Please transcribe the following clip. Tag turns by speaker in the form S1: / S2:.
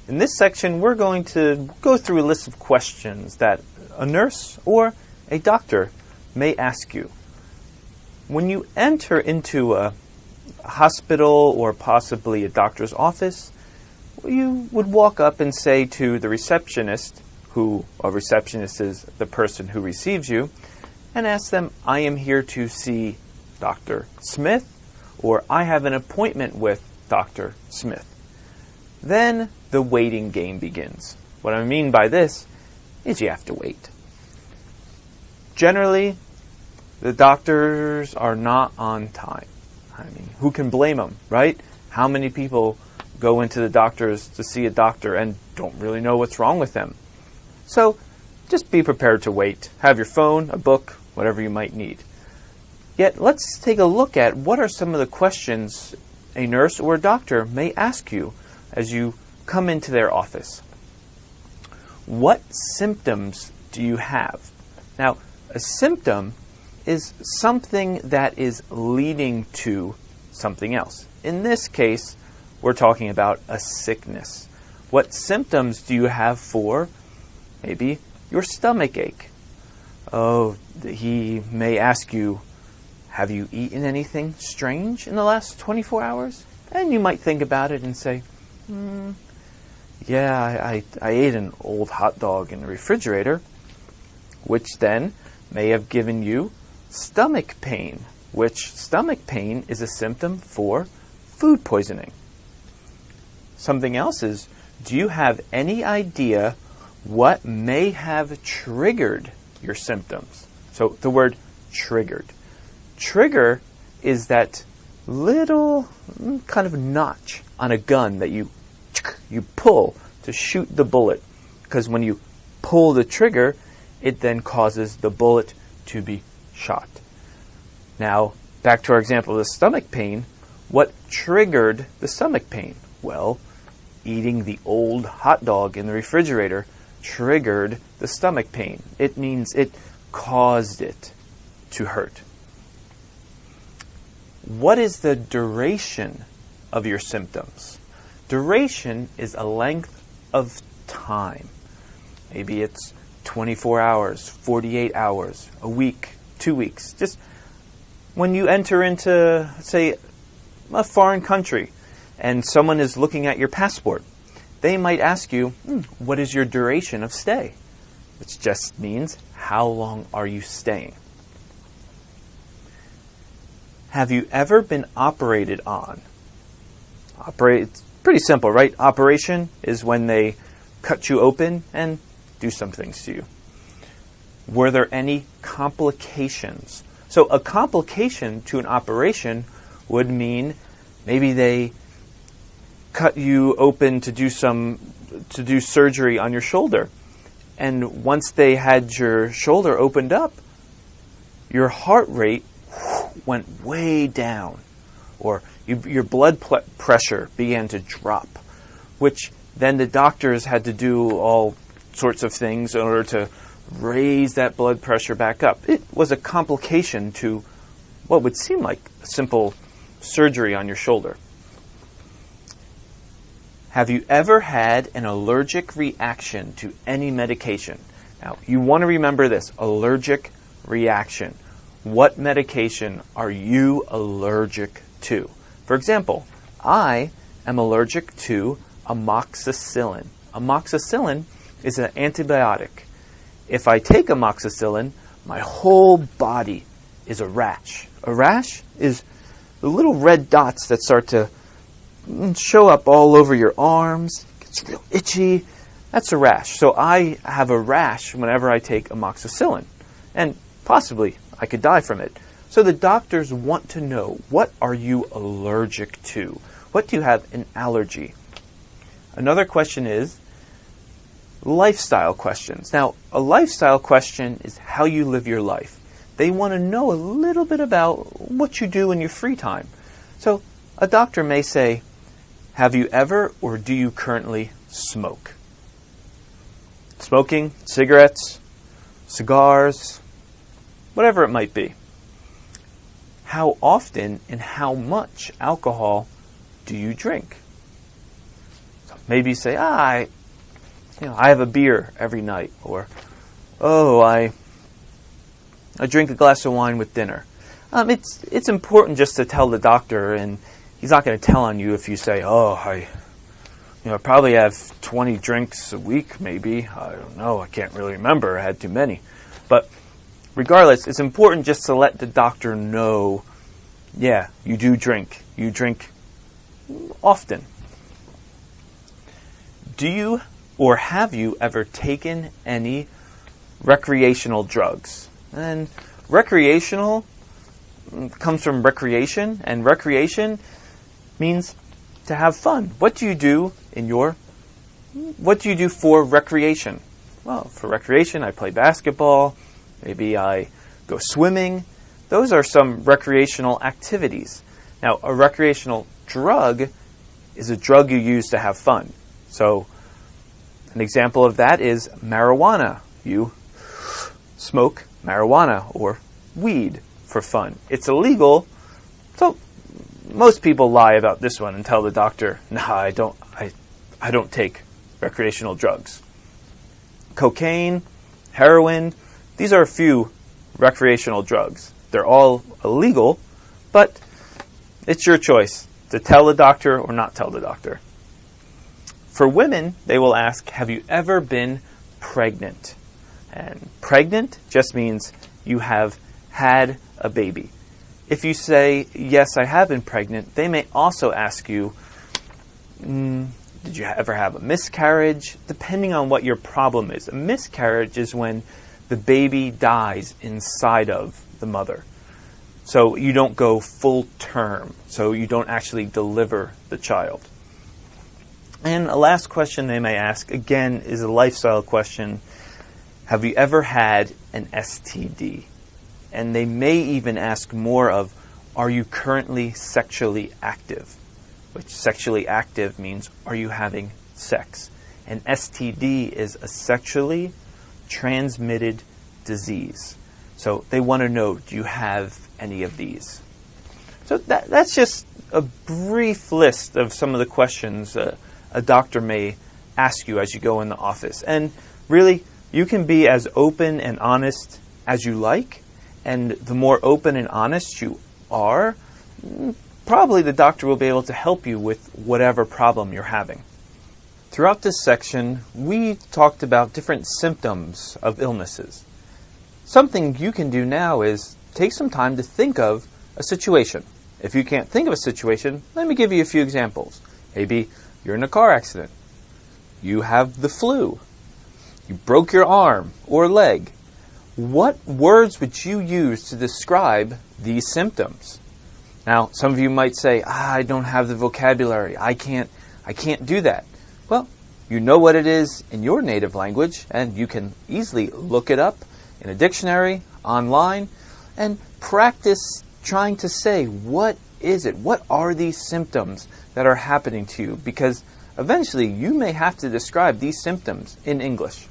S1: In this section, we're going to go through a list of questions that a nurse or a doctor may ask you. When you enter into a hospital or possibly a doctor's office, you would walk up and say to the receptionist, who a receptionist is the person who receives you, and ask them, I am here to see Dr. Smith, or I have an appointment with Dr. Smith. Then the waiting game begins. What I mean by this is you have to wait. Generally, the doctors are not on time. I mean, who can blame them, right? How many people go into the doctors to see a doctor and don't really know what's wrong with them? So just be prepared to wait. Have your phone, a book, whatever you might need. Yet let's take a look at what are some of the questions a nurse or a doctor may ask you as you come into their office. What symptoms do you have? Now, a symptom is something that is leading to something else. In this case, we're talking about a sickness. What symptoms do you have for maybe your stomach ache? Oh, he may ask you, have you eaten anything strange in the last 24 hours? And you might think about it and say, yeah, I ate an old hot dog in the refrigerator, which then may have given you stomach pain, which stomach pain is a symptom for food poisoning. Something else is, do you have any idea what may have triggered your symptoms? So the word triggered. Trigger is that little kind of notch on a gun that you pull to shoot the bullet. Because when you pull the trigger, it then causes the bullet to be shot. Now, back to our example of the stomach pain. What triggered the stomach pain? Well, eating the old hot dog in the refrigerator triggered the stomach pain. It means it caused it to hurt. What is the duration of your symptoms? Duration is a length of time. Maybe it's 24 hours, 48 hours, a week, 2 weeks. Just when you enter into, say, a foreign country and someone is looking at your passport, they might ask you, what is your duration of stay? Which just means, how long are you staying? Have you ever been operated on? It's pretty simple, right? Operation is when they cut you open and do some things to you. Were there any complications? So a complication to an operation would mean maybe they cut you open to do surgery on your shoulder. And once they had your shoulder opened up, your heart rate went way down, or your blood pressure began to drop, which then the doctors had to do all sorts of things in order to raise that blood pressure back up. It was a complication to what would seem like a simple surgery on your shoulder. Have you ever had an allergic reaction to any medication? Now, you want to remember this, allergic reaction. What medication are you allergic to? For example, I am allergic to amoxicillin. Amoxicillin is an antibiotic. If I take amoxicillin, my whole body is a rash. A rash is the little red dots that start to show up all over your arms. It gets real itchy. That's a rash. So I have a rash whenever I take amoxicillin. And possibly I could die from it. So the doctors want to know, what are you allergic to? What do you have an allergy? Another question is lifestyle questions. Now, a lifestyle question is how you live your life. They want to know a little bit about what you do in your free time. So a doctor may say, have you ever or do you currently smoke? Smoking, cigarettes, cigars, whatever it might be. How often and how much alcohol do you drink? Maybe you say, I have a beer every night, or, oh, I drink a glass of wine with dinner. It's important just to tell the doctor, and he's not going to tell on you if you say, oh, I probably have 20 drinks a week, maybe. I don't know. I can't really remember. I had too many. But regardless, it's important just to let the doctor know, yeah, you do drink. You drink often. Do you or have you ever taken any recreational drugs? And recreational comes from recreation, and recreation means to have fun. What do you do for recreation? Well, for recreation, I play basketball. Maybe I go swimming. Those are some recreational activities. Now, a recreational drug is a drug you use to have fun. So, an example of that is marijuana. You smoke marijuana or weed for fun. It's illegal, so most people lie about this one and tell the doctor, "Nah, I don't take recreational drugs." Cocaine, heroin, these are a few recreational drugs. They're all illegal, but it's your choice to tell the doctor or not tell the doctor. For women, they will ask, have you ever been pregnant? And pregnant just means you have had a baby. If you say, yes, I have been pregnant, they may also ask you, did you ever have a miscarriage? Depending on what your problem is. A miscarriage is when the baby dies inside of the mother. So you don't go full term. So you don't actually deliver the child. And a last question they may ask, again, is a lifestyle question. Have you ever had an STD? And they may even ask more of, are you currently sexually active? Which sexually active means, are you having sex? An STD is a sexually transmitted disease. So they want to know, do you have any of these? So that's just a brief list of some of the questions a doctor may ask you as you go in the office. And really, you can be as open and honest as you like. And the more open and honest you are, probably the doctor will be able to help you with whatever problem you're having. Throughout this section, we talked about different symptoms of illnesses. Something you can do now is take some time to think of a situation. If you can't think of a situation, let me give you a few examples. Maybe you're in a car accident. You have the flu. You broke your arm or leg. What words would you use to describe these symptoms? Now, some of you might say, I don't have the vocabulary. I can't do that. Well, you know what it is in your native language, and you can easily look it up in a dictionary, online, and practice trying to say, what is it? What are these symptoms that are happening to you? Because eventually you may have to describe these symptoms in English.